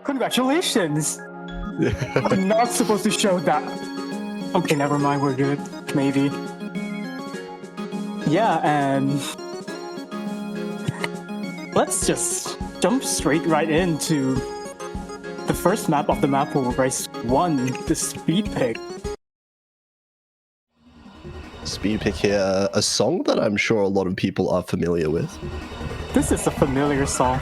Congratulations! I'm not supposed to show that. Okay, never mind, we're good. Maybe. Yeah, and let's just jump straight right into the first map of the Mappool Race 1, the speed pick. Speed pick here, a song that I'm sure a lot of people are familiar with. This is a familiar song.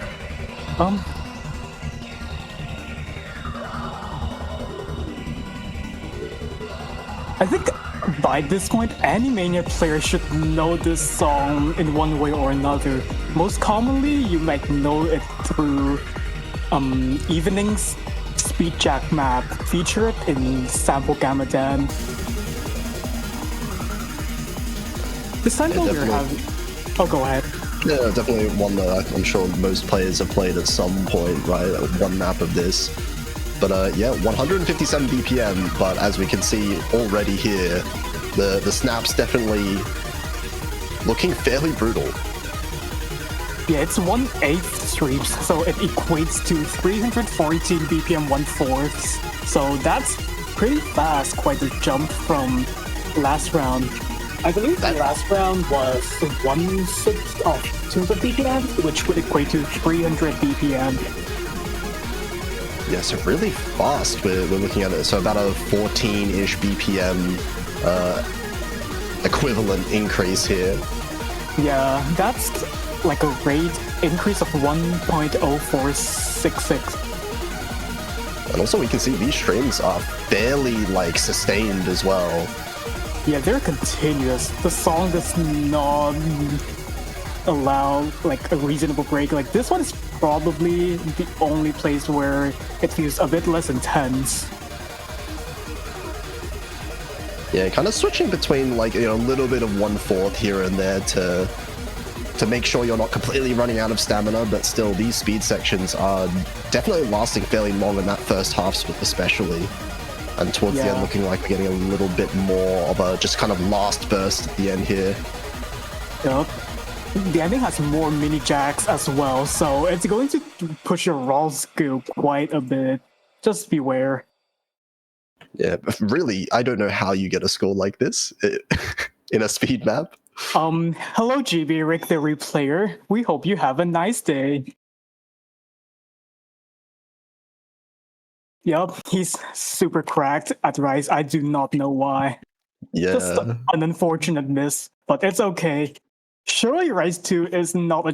I think by this point, any Mania player should know this song in one way or another. Most commonly, you might know it through Evening's Speed Jack map featured in Sample Gamma Dan. This time we're having... Oh, go ahead. Yeah, definitely one that I'm sure most players have played at some point, right? One map of this. But yeah, 157 BPM, but as we can see already here, the snaps definitely looking fairly brutal. Yeah, it's 1/8 streams, so it equates to 314 BPM 1/4. So that's pretty fast, quite a jump from last round. I believe the last round was 1/6 of 200 BPM, which would equate to 300 BPM. Yeah, so really fast we're looking at it. So about a 14-ish BPM equivalent increase here. Yeah, that's like a rate increase of 1.0466. And also we can see these strings are fairly like sustained as well. Yeah, they're continuous. The song does not allow like a reasonable break. Like this one is probably the only place where it feels a bit less intense. Yeah, kind of switching between like, you know, a little bit of 1/4 here and there to make sure you're not completely running out of stamina, but still these speed sections are definitely lasting fairly long in that first half especially. And towards the end looking like we're getting a little bit more of a just kind of last burst at the end here. Yep. The ending has more mini jacks as well, so it's going to push your raw skill quite a bit. Just beware. Yeah, really, I don't know how you get a score like this in a speed map. Hello GB Rick the Replayer. We hope you have a nice day. Yup, he's super cracked at Rise. I do not know why. Yeah. Just an unfortunate miss, but it's okay. Surely Rise 2 is not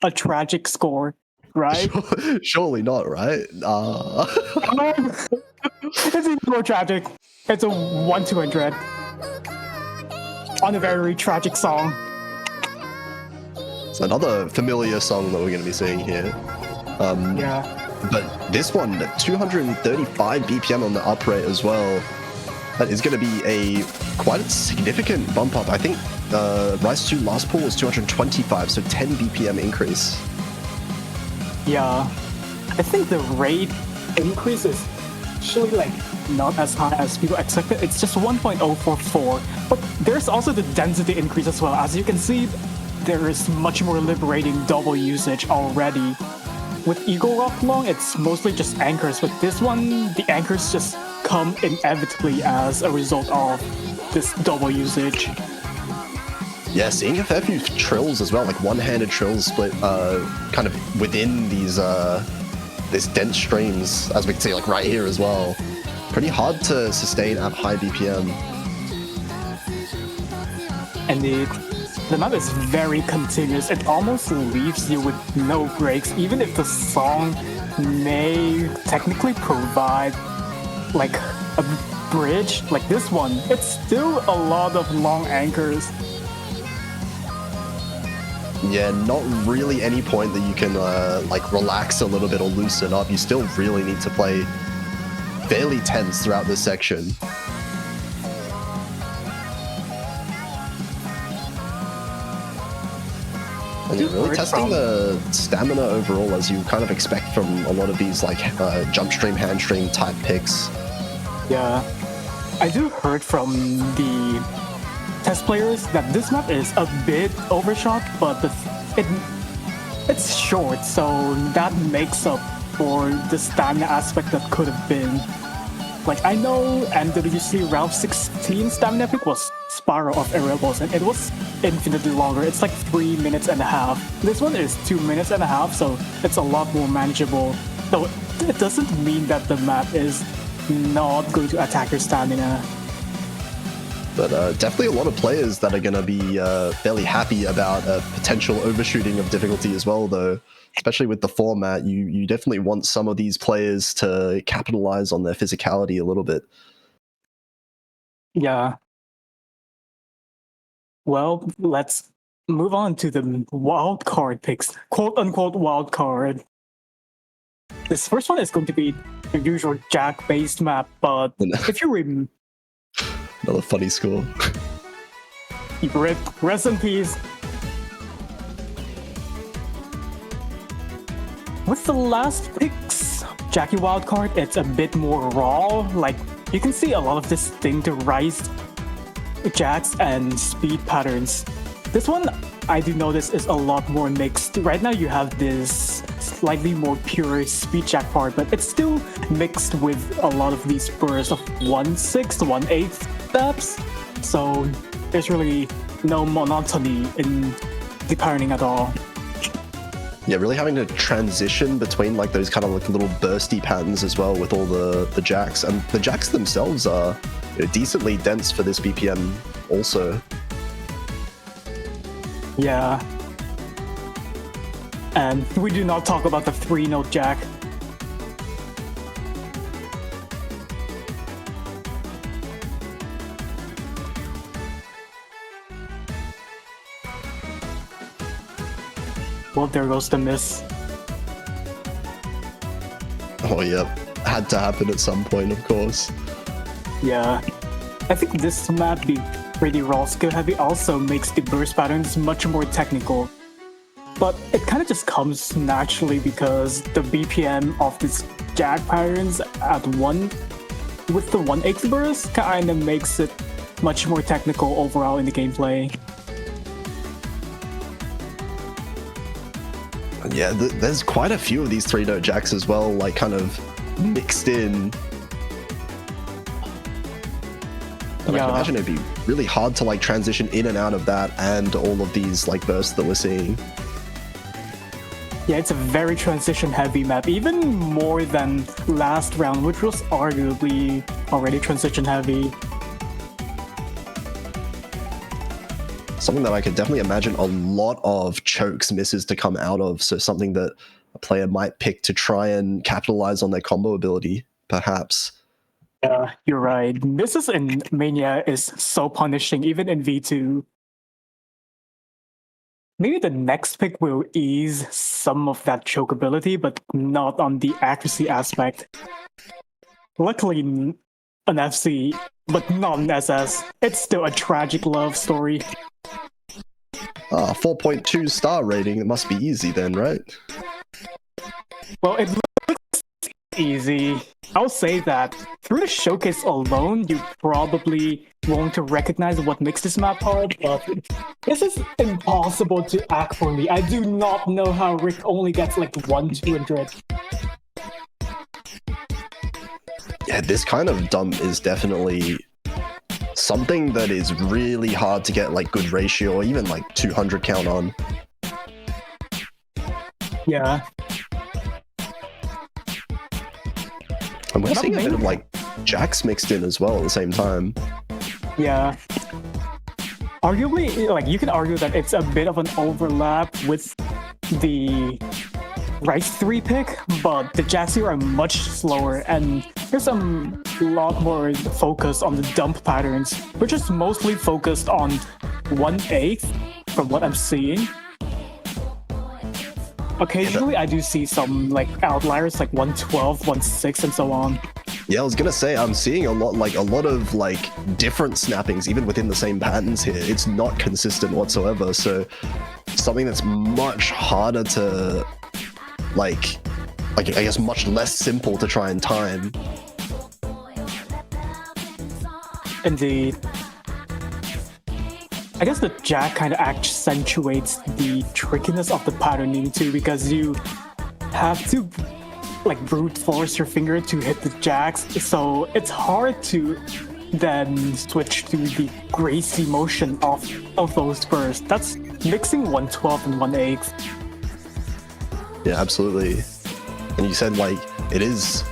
a tragic score, right? Surely not, right? It's even more tragic. It's a 1/200 on a very tragic song. It's another familiar song that we're going to be seeing here. Yeah. But this one, 235 BPM on the up rate as well. That is going to be a quite a significant bump up. I think Rise 2 last pool was 225, so 10 BPM increase. Yeah. I think the rate increase is actually like not as high as people expected. It's just 1.044. But there's also the density increase as well. As you can see, there is much more liberating double usage already. With Eagle Rock Long, it's mostly just anchors. With this one, the anchors just come inevitably as a result of this double usage. Yeah, seeing a fair few trills as well, like one-handed trills split kind of within these dense streams, as we can see like right here as well. Pretty hard to sustain at high BPM. And the map is very continuous. It almost leaves you with no breaks, even if the song may technically provide like a bridge like this one. It's still a lot of long anchors. Yeah, not really any point that you can like relax a little bit or loosen up. You still really need to play fairly tense throughout this section. And you're really testing the stamina overall, as you kind of expect from a lot of these like jump stream, hand stream type picks. Yeah, I do heard from the test players that this map is a bit overshot, but it's short, so that makes up for the stamina aspect that could have been. Like, I know NWC Route 16 stamina pick was Spiral of Aerials, and it was infinitely longer. It's like 3 minutes and a half. This one is 2 minutes and a half, so it's a lot more manageable. So it doesn't mean that the map is not going to attack your stamina. But definitely a lot of players that are going to be fairly happy about a potential overshooting of difficulty as well, though. Especially with the format, you definitely want some of these players to capitalize on their physicality a little bit. Yeah. Well, let's move on to the wild card picks, quote unquote wild card. This first one is going to be the usual Jack-based map, but if you Another funny score. rest in peace. With the last picks, Jackie wildcard, it's a bit more raw. Like, you can see a lot of distinct rise jacks and speed patterns. This one, I do notice, is a lot more mixed. Right now you have this slightly more pure speed jack part, but it's still mixed with a lot of these bursts of 1/6, 1/8 steps. So there's really no monotony in the patterning at all. Yeah, really having to transition between like those kind of like little bursty patterns as well with all the jacks. And the jacks themselves are decently dense for this BPM also. Yeah. And we do not talk about the 3-note jack. Well, there goes the miss. Oh, yeah. Had to happen at some point, of course. Yeah. I think this map being pretty raw skill heavy also makes the burst patterns much more technical. But it kind of just comes naturally because the BPM of these jack patterns at 1 with the 1/8 burst kind of makes it much more technical overall in the gameplay. Yeah, there's quite a few of these 3-note jacks as well, like kind of mixed in. And I can imagine it'd be really hard to like transition in and out of that and all of these like bursts that we're seeing. Yeah, it's a very transition heavy map, even more than last round, which was arguably already transition heavy. Something that I could definitely imagine a lot of chokes misses to come out of, so something that a player might pick to try and capitalize on their combo ability, perhaps. Yeah, you're right. Misses in Mania is so punishing, even in V2. Maybe the next pick will ease some of that choke ability, but not on the accuracy aspect. Luckily, an FC, but not an SS. It's still a tragic love story. 4.2 star rating, it must be easy then, right? Well, it looks easy. I'll say that. Through the showcase alone, you probably won't recognize what makes this map hard, but this is impossible to act for me. I do not know how Rick only gets like 1/200. Yeah, this kind of dump is definitely something that is really hard to get like good ratio or even like 200 count on. Yeah. And we're seeing a bit of like jacks mixed in as well at the same time. Yeah. Arguably, like, you can argue that it's a bit of an overlap with the Rice 3 pick, but the jacks here are much slower, and there's a lot more focus on the dump patterns, which is mostly focused on 1/8 from what I'm seeing. Occasionally, I do see some like outliers, like 1/12, 1/6, and so on. Yeah, I was gonna say I'm seeing a lot of like different snappings even within the same patterns here. It's not consistent whatsoever. So something that's much harder to like I guess much less simple to try and time. Indeed. I guess the jack kind of accentuates the trickiness of the patterning too, because you have to like brute force your finger to hit the jacks, so it's hard to then switch to the gracie motion of those bursts. That's mixing 112 and 1/8. Yeah, absolutely. And you said like it is,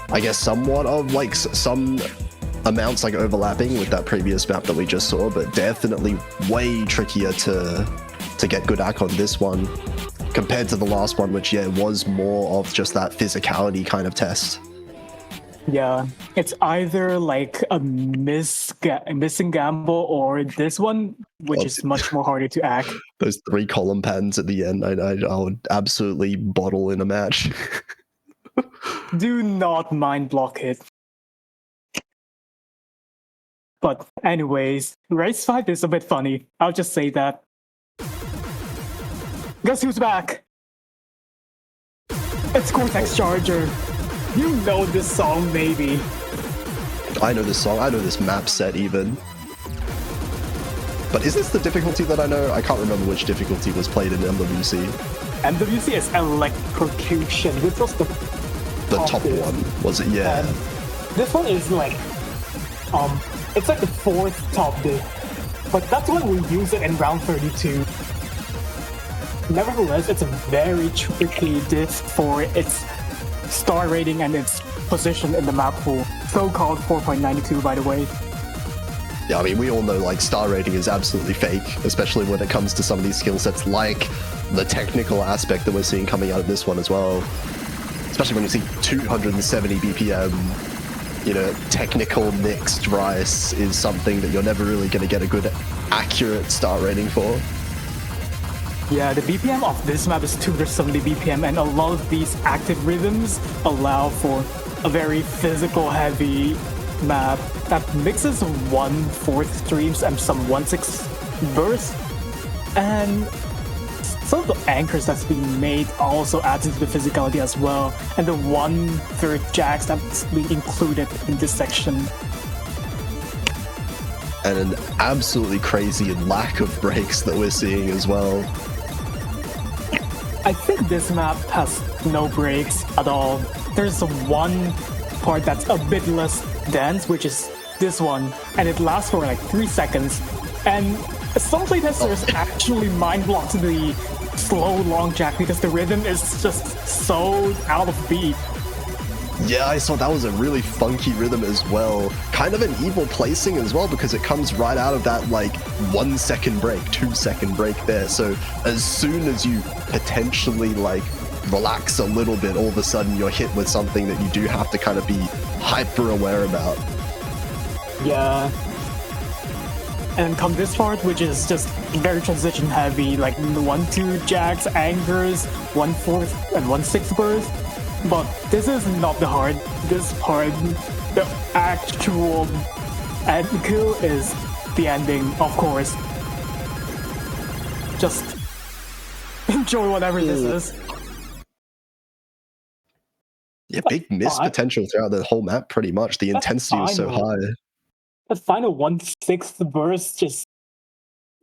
I guess, somewhat of like some amounts like overlapping with that previous map that we just saw, but definitely way trickier to get good ac on this one compared to the last one, which was more of just that physicality kind of test. Yeah, it's either like a missing gamble or this one, which is much more harder to act. Those 3 column patterns at the end, I would absolutely bottle in a match. Do not mind block it. But anyways, race 5 is a bit funny. I'll just say that. Guess who's back? It's Cortex Charger. You know this song, maybe. I know this song, I know this map set even. But is this the difficulty that I know? I can't remember which difficulty was played in MWC. MWC is Electrocution, which was the top one, was it? Yeah. And this one is like, it's like the 4th top diff. But that's when we use it in round 32. Nevertheless, it's a very tricky diff for its star rating and its position in the map pool. So-called 4.92, by the way. Yeah, I mean, we all know like star rating is absolutely fake, especially when it comes to some of these skill sets, like the technical aspect that we're seeing coming out of this one as well. Especially when you see 270 BPM, you know, technical mixed rice is something that you're never really going to get a good, accurate star rating for. Yeah, the BPM of this map is 270 BPM, and a lot of these active rhythms allow for a very physical heavy map that mixes 1/4 streams and some 1/6 bursts, and some of the anchors that's being made also adds into the physicality as well, and the 1/3 jacks that's being included in this section. And an absolutely crazy lack of breaks that we're seeing as well. I think this map has no breaks at all. There's one part that's a bit less dense, which is this one, and it lasts for like 3 seconds. And some playtesters actually mind blocked the slow long jack because the rhythm is just so out of beat. Yeah, I saw that was a really funky rhythm as well. Kind of an evil placing as well, because it comes right out of that like 1 second break, 2 second break there. So as soon as you potentially like relax a little bit, all of a sudden you're hit with something that you do have to kind of be hyper aware about. Yeah. And come this part, which is just very transition heavy, like 1/2 jacks, anchors, 1/4 and 1/6 burst. But this is not the hard. This part, the actual end kill is the ending, of course. Just enjoy whatever this is. Yeah, big miss potential throughout the whole map, pretty much. The intensity was so high. The final 1/6 burst just,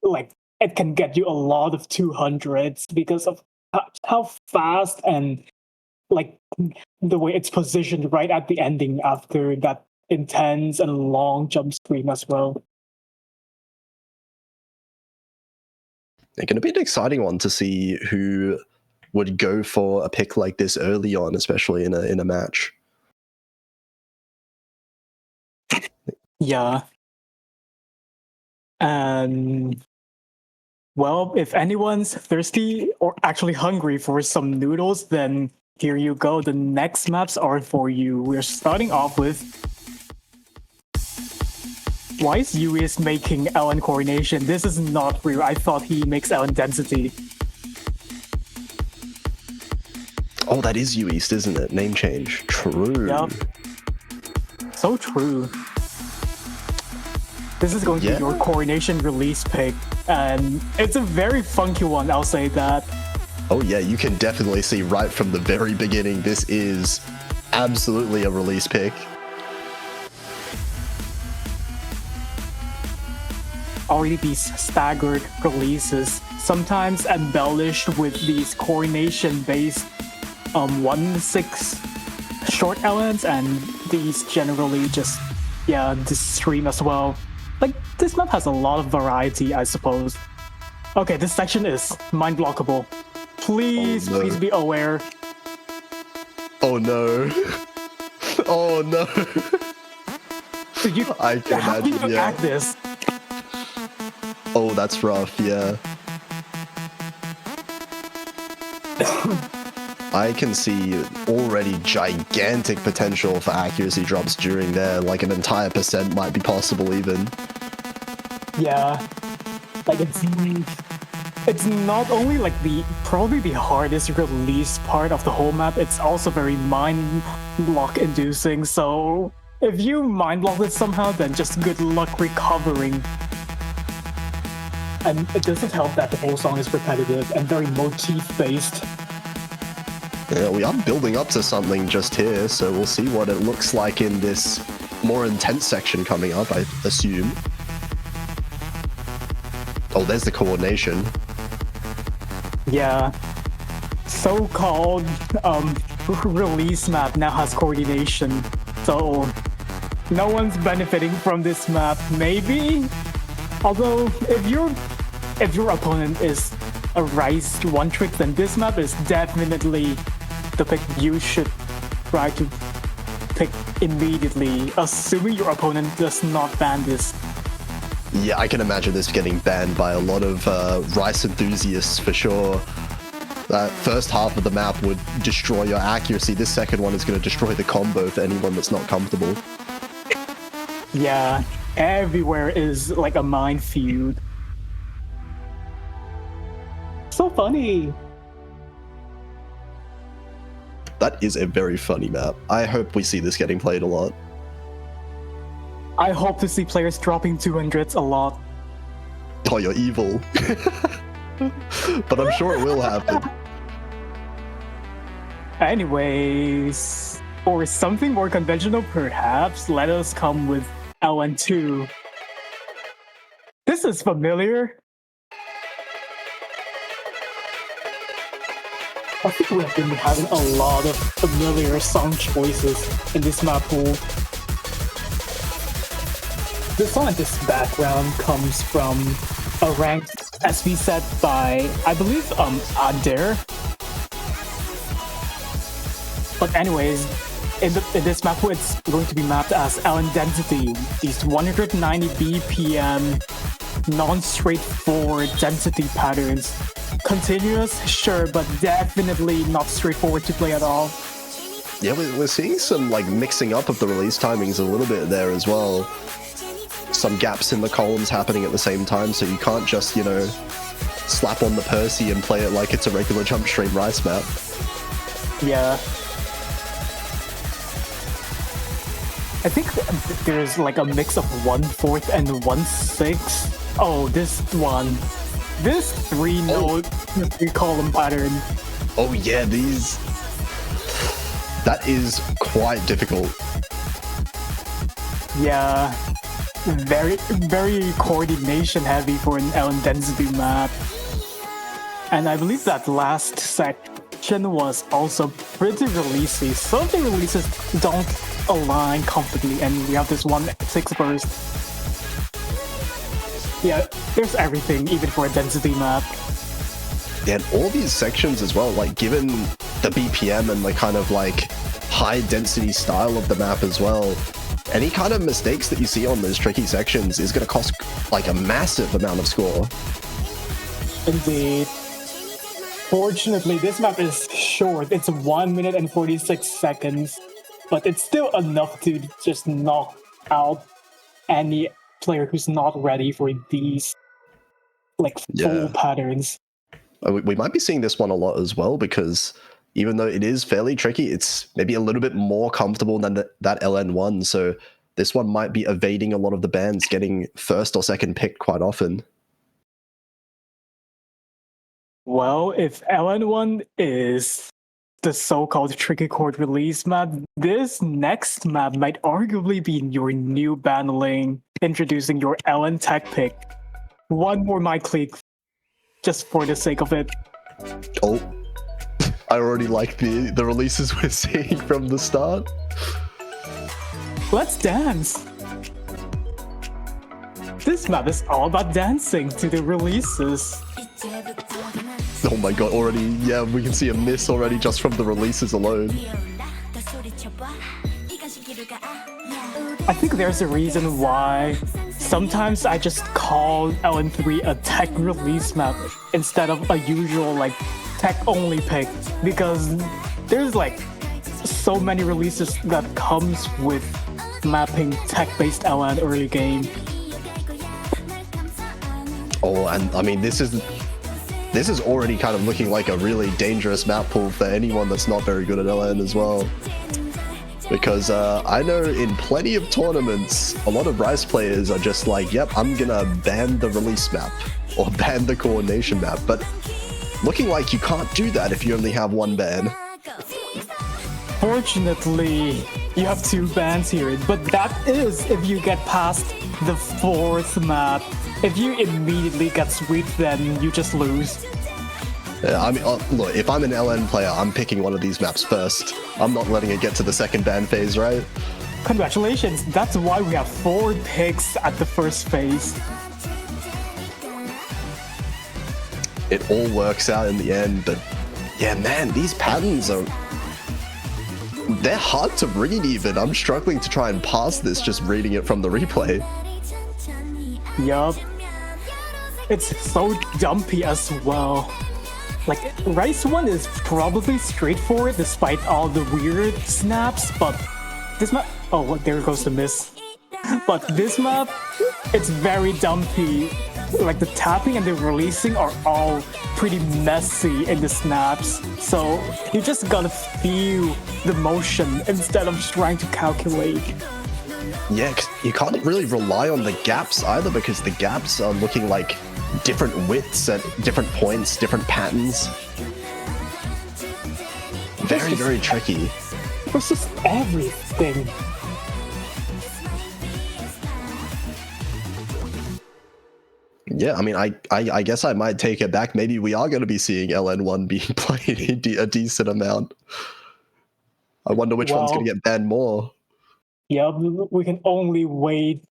like, it can get you a lot of 200s because of how fast and, like, the way it's positioned right at the ending after that intense and long jump screen as well. It's going to be an exciting one to see who would go for a pick like this early on, especially in a match. Yeah. And, well, if anyone's thirsty or actually hungry for some noodles, then here you go. The next maps are for you. We're starting off with... Why is Uis making Ellen Coronation? This is not real. I thought he makes Ellen Density. Oh, that is Uis, isn't it? Name change. True. Yep. So true. This is going to be your Coronation release pick, and it's a very funky one, I'll say that. Oh yeah, you can definitely see right from the very beginning, this is absolutely a release pick. Already these staggered releases, sometimes embellished with these coronation-based 1/6 short LNs, and these generally just, yeah, this stream as well. Like, this map has a lot of variety, I suppose. Okay, this section is mind-blockable. Please, Oh, no. please be aware. Oh no. Oh no. I can how do imagine, you yeah. act this? Oh, that's rough, yeah. I can see already gigantic potential for accuracy drops during there, like an entire percent might be possible even. Yeah, like it's not only like probably the hardest release part of the whole map, it's also very mind block inducing, so if you mind block it somehow, then just good luck recovering. And it doesn't help that the whole song is repetitive and very motif based. Yeah, we are building up to something just here, so we'll see what it looks like in this more intense section coming up, I assume. Oh, there's the coordination. Yeah. So-called release map now has coordination, so no one's benefiting from this map, maybe? Although, if your opponent is a Rice one-trick, then this map is definitely the pick you should try to pick immediately, assuming your opponent does not ban this. Yeah, I can imagine this getting banned by a lot of Rice enthusiasts for sure. That first half of the map would destroy your accuracy. This second one is going to destroy the combo for anyone that's not comfortable. Yeah, everywhere is like a minefield. So funny. That is a very funny map. I hope we see this getting played a lot. I hope to see players dropping 200s a lot. Oh, you're evil. But I'm sure it will happen. Anyways, or something more conventional perhaps, let us come with LN2. This is familiar. I think we have been having a lot of familiar song choices in this Mappool. The song in this background comes from a ranked SV set by, I believe, Adair. But anyways, in this map, it's going to be mapped as LN density. These 190 BPM non-straightforward density patterns. Continuous, sure, but definitely not straightforward to play at all. Yeah, we're seeing some like mixing up of the release timings a little bit there as well. Some gaps in the columns happening at the same time, so you can't just, you know, slap on the Percy and play it like it's a regular jump stream Rice map. Yeah. I think there's like a mix of 1/4 and 1/6. Oh, this one. This 3-node, 3-column pattern. Oh yeah, these... That is quite difficult. Yeah. Very, very coordination heavy for an LN density map. And I believe that last section was also pretty releasey. Some of the releases don't align comfortably, and we have this 1/6 burst. Yeah, there's everything, even for a density map. Yeah, and all these sections as well, like given the BPM and the kind of like high density style of the map as well, any kind of mistakes that you see on those tricky sections is going to cost like a massive amount of score. Indeed. Fortunately, this map is short. It's 1 minute and 46 seconds, but it's still enough to just knock out any player who's not ready for these like full patterns. We might be seeing this one a lot as well, because even though it is fairly tricky, it's maybe a little bit more comfortable than that LN1, so this one might be evading a lot of the bans getting first or second picked quite often. Well, if LN1 is the so-called tricky chord release map, this next map might arguably be your new ban lane, introducing your LN tech pick. One more mic click, just for the sake of it. Oh, I already like the releases we're seeing from the start. Let's dance. This map is all about dancing to the releases. Oh my god, already, yeah, we can see a miss already just from the releases alone. I think there's a reason why sometimes I just call LN3 a tech release map instead of a usual like tech only pick, because there's like so many releases that comes with mapping tech-based LN early game. Oh, and I mean, this is already kind of looking like a really dangerous map pool for anyone that's not very good at LN as well. Because I know in plenty of tournaments, a lot of Rice players are just like, yep, I'm gonna ban the release map or ban the coordination map. But looking like you can't do that if you only have one ban. Fortunately, you have 2 bans here, but that is if you get past the 4th map. If you immediately get swept, then you just lose. Yeah, I mean, look, if I'm an LN player, I'm picking one of these maps first. I'm not letting it get to the second ban phase, right? Congratulations, that's why we have 4 picks at the first phase. It all works out in the end, but yeah, man, these patterns are... they're hard to read even. I'm struggling to try and pass this just reading it from the replay. Yup. It's so dumpy as well. Like, Rice 1 is probably straightforward despite all the weird snaps, but this map... oh, there goes the miss. But this map, it's very dumpy. Like, the tapping and the releasing are all pretty messy in the snaps, so you just gotta feel the motion instead of trying to calculate. Yeah, 'cause you can't really rely on the gaps either, because the gaps are looking like different widths at different points, different patterns. Very, very tricky. It's just everything. Yeah, I mean, I guess I might take it back. Maybe we are going to be seeing LN1 being played a decent amount. I wonder which one's going to get banned more. Yeah, we can only wait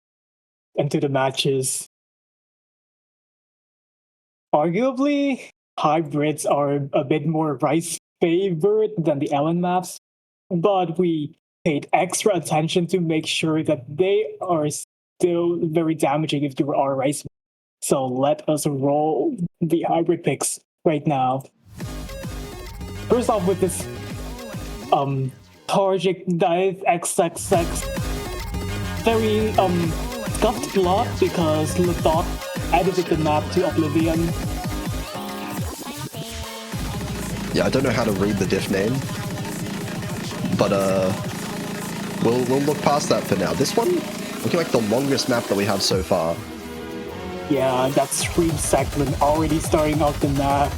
until the matches. Arguably, hybrids are a bit more Rice favored than the LN maps, but we paid extra attention to make sure that they are still very damaging if they are Rice. So let us roll the hybrid picks right now. First off with this Targic Dive XXX. Very scuffed plot because Ledot edited the map to Oblivion. Yeah, I don't know how to read the diff name, but we'll look past that for now. This one looking like the longest map that we have so far. Yeah, that stream segment already starting off the map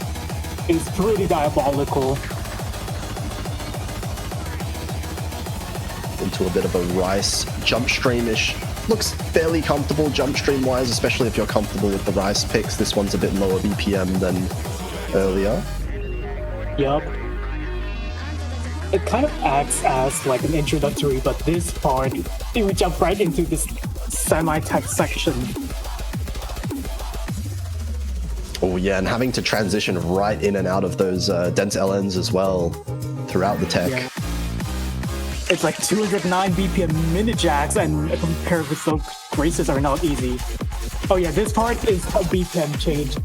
is pretty diabolical. Into a bit of a Rice jump stream-ish. Looks fairly comfortable jump stream-wise, especially if you're comfortable with the Rice picks. This one's a bit lower BPM than earlier. Yup. It kind of acts as like an introductory, but this part, it would jump right into this semi-tech section. Oh yeah, and having to transition right in and out of those dense LNs as well throughout the tech. Yeah. It's like 209 BPM mini jacks, and compared with those graces are not easy. Oh yeah, this part is a BPM change.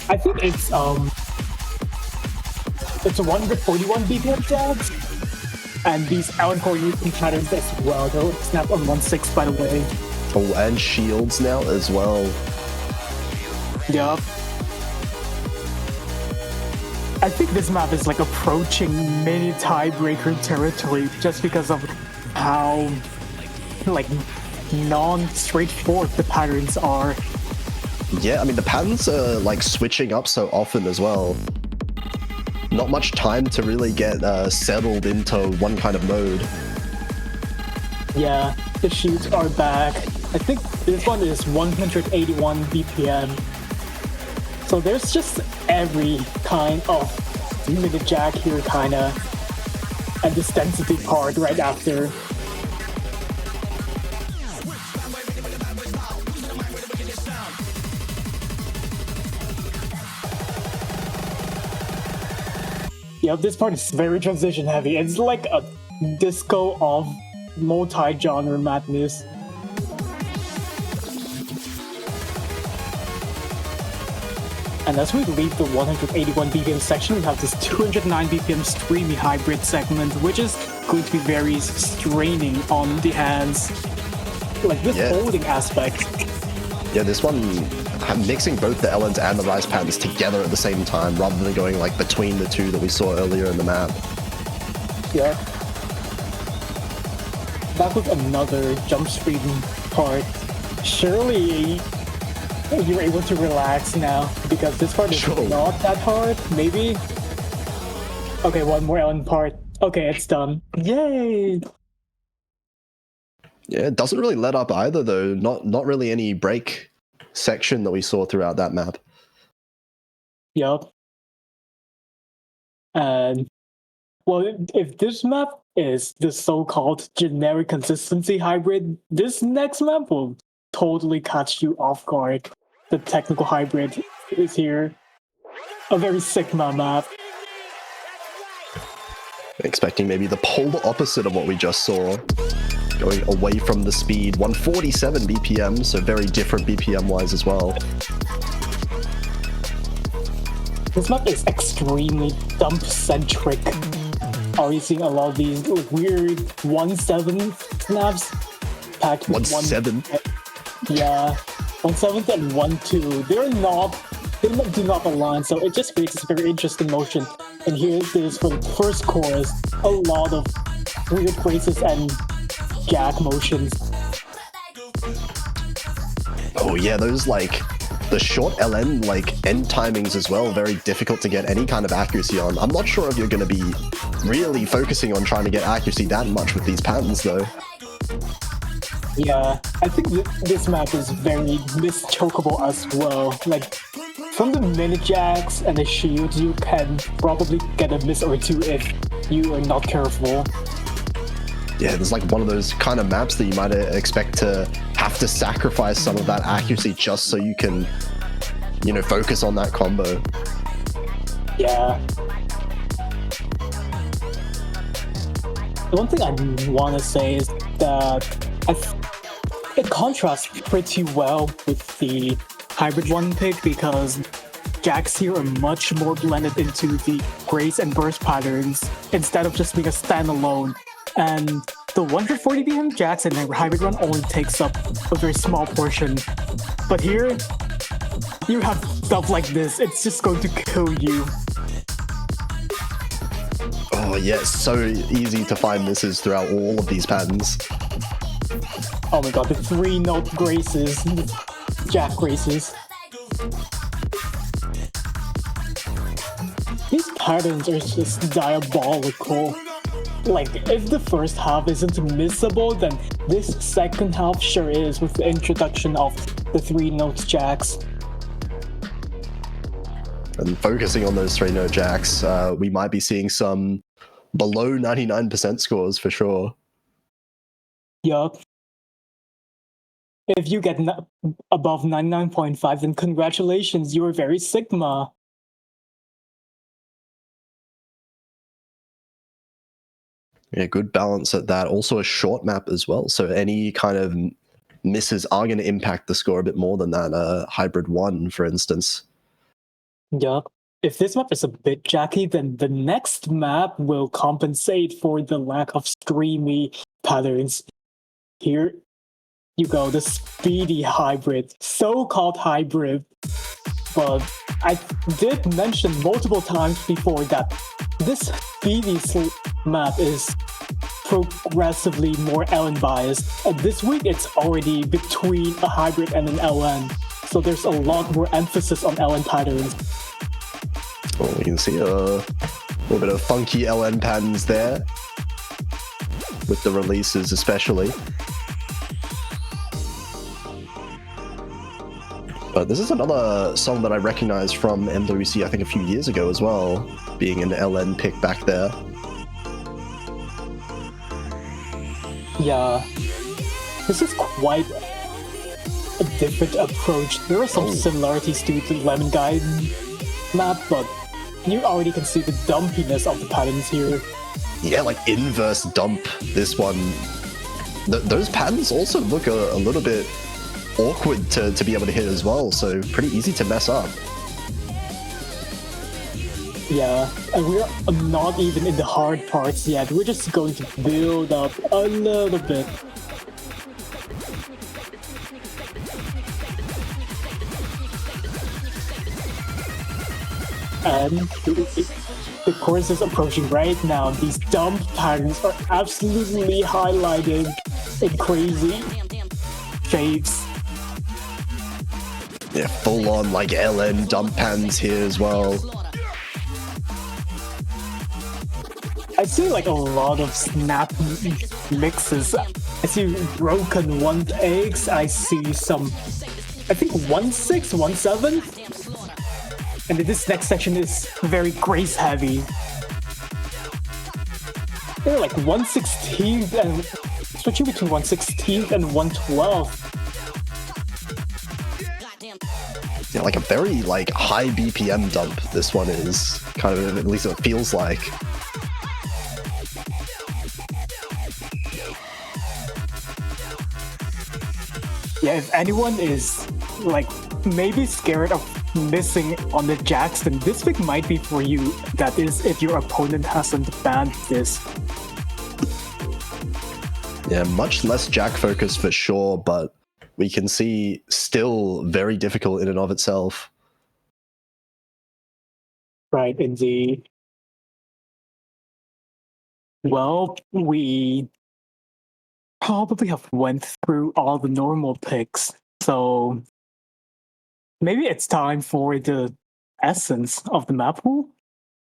I think it's 141 BPM jacks, and these Allen coordination patterns as well. They'll snap on 1.6 by the way. Oh, and shields now as well. Yup. I think this map is like approaching mini tiebreaker territory just because of how like non-straightforward the patterns are. Yeah, I mean the patterns are like switching up so often as well. Not much time to really get settled into one kind of mode. Yeah, the shoots are back. I think this one is 181 BPM. So there's just every kind of minute jack here, kinda, and this density part right after. Yep, this part is very transition heavy. It's like a disco of multi-genre madness. And as we leave the 181 BPM section, we have this 209 BPM streamy hybrid segment, which is going to be very straining on the hands. Like this holding aspect. Yeah, this one mixing both the LNs and the rise patterns together at the same time, rather than going like between the two that we saw earlier in the map. Yeah. That was another jump stream part. Surely you're able to relax now, because this part is not that hard, maybe? Okay, one more LN part. Okay, it's done. Yay! Yeah, it doesn't really let up either, though. Not really any break section that we saw throughout that map. Yup. And, well, if this map is the so-called generic consistency hybrid, this next map will totally catch you off guard. The technical hybrid is here. A very Sigma map. Expecting maybe the polar opposite of what we just saw. Going away from the speed. 147 BPM, so very different BPM-wise as well. This map is extremely dump-centric. Already seeing a lot of these weird 1-7 snaps packed with 1-7? Yeah, 1/7 and 1/2. They do not align, so it just creates this very interesting motion. And here it is for the first chorus, a lot of weird phrases and jack motions. Oh yeah, those like the short LN like end timings as well, very difficult to get any kind of accuracy on. I'm not sure if you're going to be really focusing on trying to get accuracy that much with these patterns though. Yeah, I think this map is very mischokable as well. Like, from the minute jacks and the shields, you can probably get a miss or two if you are not careful. Yeah, there's like one of those kind of maps that you might expect to have to sacrifice some of that accuracy just so you can, you know, focus on that combo. Yeah. The one thing I want to say is that it contrasts pretty well with the hybrid one pick, because jacks here are much more blended into the grace and burst patterns instead of just being a standalone. And the 140 BPM jacks in the hybrid run only takes up a very small portion. But here, you have stuff like this. It's just going to kill you. Oh yeah, it's so easy to find misses throughout all of these patterns. Oh my god, the 3-note graces, jack graces. These patterns are just diabolical. Like, if the first half isn't missable, then this second half sure is, with the introduction of the 3-note jacks. And focusing on those 3-note jacks, we might be seeing some below 99% scores for sure. Yup. If you get above 99.5, then congratulations, you are very Sigma. Yeah, good balance at that. Also a short map as well, so any kind of misses are going to impact the score a bit more than that hybrid 1, for instance. Yup. If this map is a bit jacky, then the next map will compensate for the lack of streamy patterns. Here you go, the speedy hybrid, so-called hybrid. But I did mention multiple times before that this speedy map is progressively more LN biased. And this week it's already between a hybrid and an LN. So there's a lot more emphasis on LN patterns. Well, we can see a little bit of funky LN patterns there, with the releases especially. But this is another song that I recognize from MWC, I think a few years ago as well, being an LN pick back there. Yeah, this is quite a different approach. There are some similarities to the Lemon Guide map, but you already can see the dumpiness of the patterns here. Yeah, like inverse dump, this one. Those patterns also look a little bit awkward to be able to hit as well, so pretty easy to mess up. Yeah, and we're not even in the hard parts yet. We're just going to build up a little bit. And the course is approaching right now. These dump patterns are absolutely highlighted in crazy shapes. Yeah, full on like LN dump patterns here as well. I see like a lot of snap mixes. I see broken 1x. I see some, I think 1/6, 1/7. And this next section is very grace heavy. They're like 1/16 and switching between 1/16 and 1/12. Yeah, like a very like high BPM dump. This one is kind of, at least it feels like. Yeah, if anyone is like maybe scared of missing on the jacks, then this pick might be for you. That is, if your opponent hasn't banned this. Yeah, much less jack focus for sure, but we can see still very difficult in and of itself. Right, indeed. Well, we probably have went through all the normal picks, so maybe it's time for the essence of the Mappool.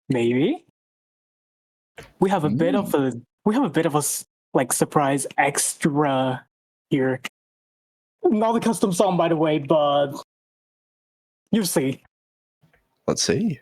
Maybe we have a bit of a like surprise extra here. Not a custom song, by the way, but you see. Let's see.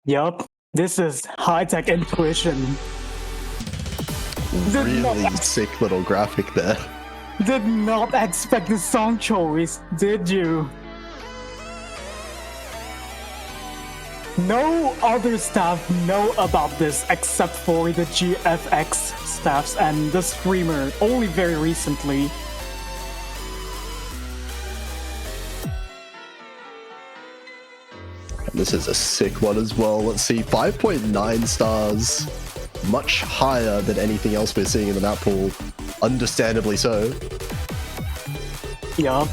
Yup, this is high-tech intuition. Really sick little graphic there. Did not expect this song choice, did you? No other staff know about this except for the GFX staffs and the streamer, only very recently. This is a sick one as well. Let's see, 5.9 stars. Much higher than anything else we're seeing in the Mappool. Understandably so. Yeah.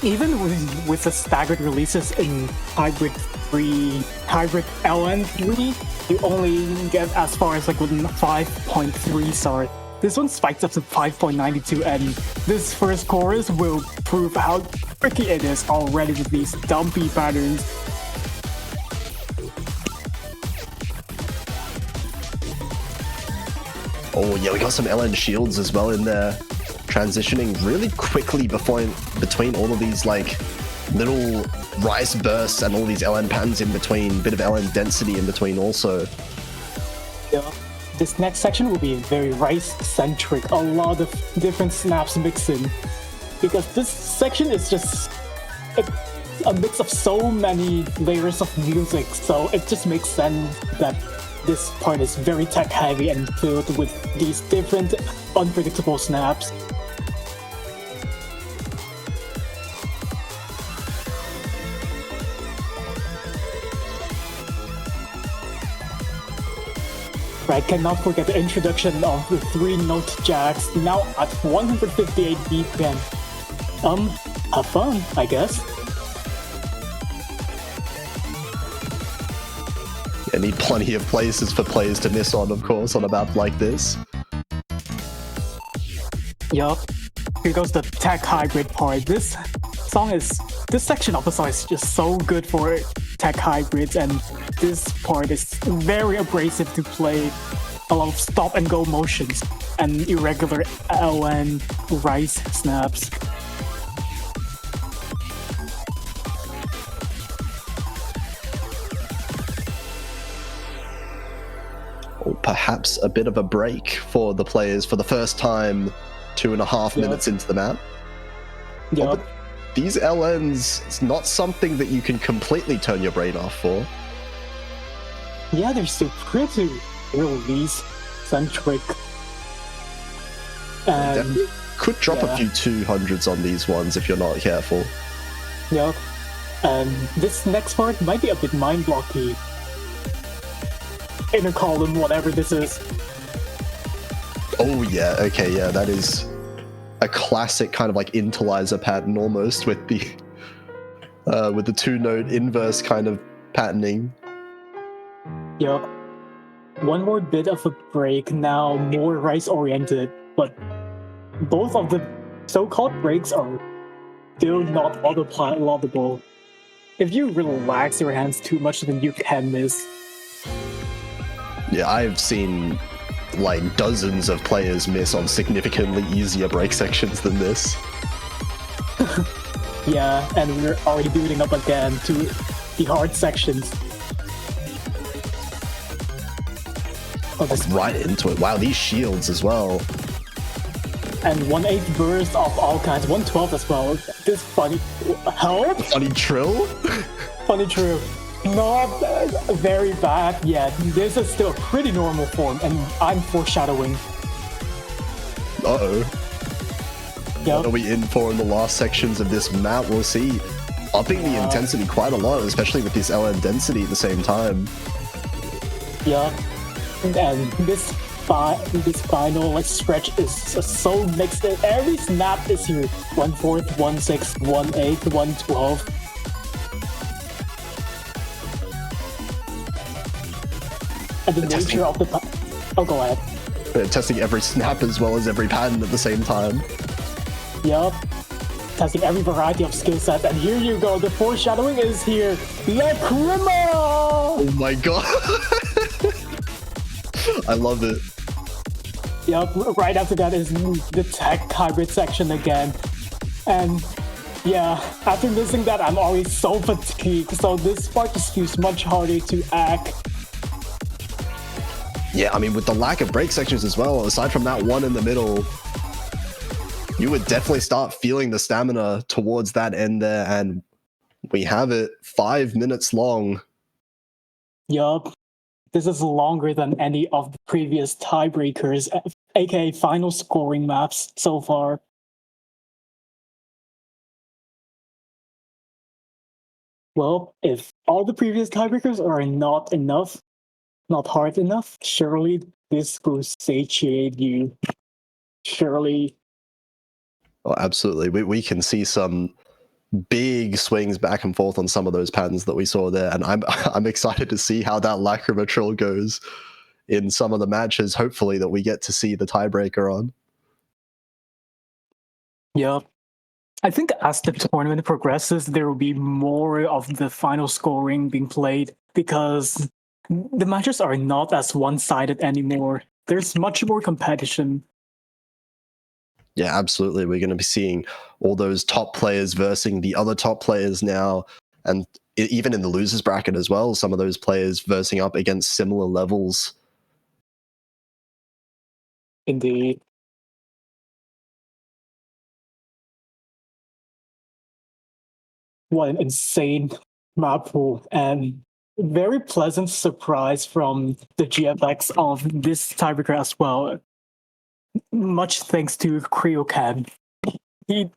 Even with the staggered releases in Hybrid 3, Hybrid LN3, you only get as far as like with 5.3 stars. This one spikes up to 5.92, and this first chorus will prove how tricky it is already with these dumpy patterns. Oh yeah, we got some LN shields as well in there. Transitioning really quickly between all of these like little rise bursts and all these LN patterns in between. Bit of LN density in between also. Yeah. This next section will be very rice-centric, a lot of different snaps mixed in. Because this section is just a mix of so many layers of music, so it just makes sense that this part is very tech-heavy and filled with these different unpredictable snaps. Right, cannot forget the introduction of the 3-note jacks, now at 158 BPM. Have fun, I guess. You need plenty of places for players to miss on, of course, on a map like this. Yup. Here goes the tech hybrid part. This section of the song is just so good for tech hybrids, and this part is very abrasive to play. A lot of stop and go motions and irregular LN rise snaps. Or perhaps a bit of a break for the players for the first time 2.5 minutes into the map. Yup. These LNs, it's not something that you can completely turn your brain off for. Yeah, they're so pretty. Release-centric. And Definitely could drop a few 200s on these ones if you're not careful. Yup. And this next part might be a bit mind-blocky. Inner column, whatever this is. Oh yeah, okay, yeah, that is a classic kind of like interlizer pattern almost with the 2-note inverse kind of patterning. Yup. One more bit of a break, now more rise-oriented, but both of the so-called breaks are still not auto-loadable. If you relax your hands too much, then you can miss. Yeah, I've seen like dozens of players miss on significantly easier break sections than this. Yeah, and we're already building up again to the hard sections. Oh, this Right into it. Wow, these shields as well. and 1/8 burst of all kinds, 112 as well. This funny help? Funny trill? Funny true. Not very bad yet. This is still a pretty normal form, and I'm foreshadowing. Uh-oh. Yep. What are we in for in the last sections of this map? We'll see. Upping the intensity quite a lot, especially with this LN density at the same time. Yeah. And this final like stretch is so mixed in. Every snap is here. 1/4, 1/6, 1/8, 1/12. And the nature of the oh, go ahead. Testing every snap as well as every pattern at the same time. Yup. Testing every variety of skill sets, and here you go. The foreshadowing is here. Lacrima! Oh my god. I love it. Yep, right after that is the tech hybrid section again. And yeah, after missing that, I'm already so fatigued, so this part just feels much harder to act. Yeah, I mean, with the lack of break sections as well, aside from that one in the middle, you would definitely start feeling the stamina towards that end there, and we have it 5 minutes long. Yup. This is longer than any of the previous tiebreakers, aka final scoring maps so far. Well, if all the previous tiebreakers are not enough, not hard enough, surely this will satiate you. Surely. Oh, absolutely. We can see some big swings back and forth on some of those patterns that we saw there, and I'm excited to see how that Lacrima Trill goes in some of the matches, hopefully, that we get to see the tiebreaker on. Yeah. I think as the tournament progresses, there will be more of the final scoring being played because the matches are not as one-sided anymore. There's much more competition. Yeah, absolutely. We're going to be seeing all those top players versing the other top players now, and even in the losers bracket as well, some of those players versing up against similar levels. Indeed. What an insane Mappool, and very pleasant surprise from the GFX of this tiebreaker as well. Much thanks to Cryocan. He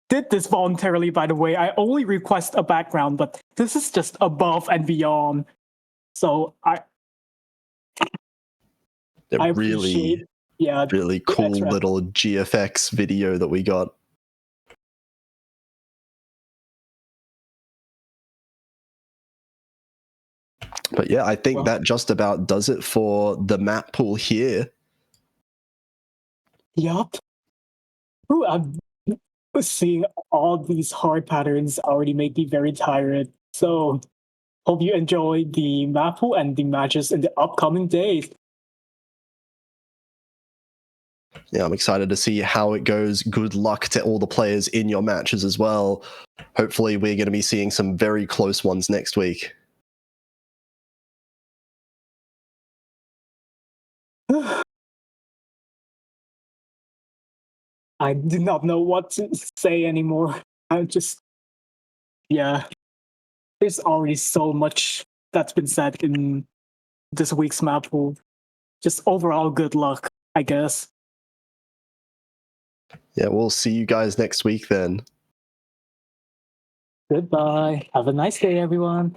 did this voluntarily, by the way. I only request a background, but this is just above and beyond. So A I really, appreciate, yeah, really the cool extra. little GFX video that we got. But yeah, I think Well, that just about does it for the map pool here. yup. Ooh, I'm seeing all these hard patterns already make me very tired. So hope you enjoy the map pool and the matches in the upcoming days. Yeah, I'm excited to see how it goes. Good luck to all the players in your matches as well. Hopefully, we're going to be seeing some very close ones next week. I do not know what to say anymore. I just, yeah, there's already so much that's been said in this week's map pool. Just overall good luck, I guess. Yeah, we'll see you guys next week then. Goodbye. Have a nice day, everyone.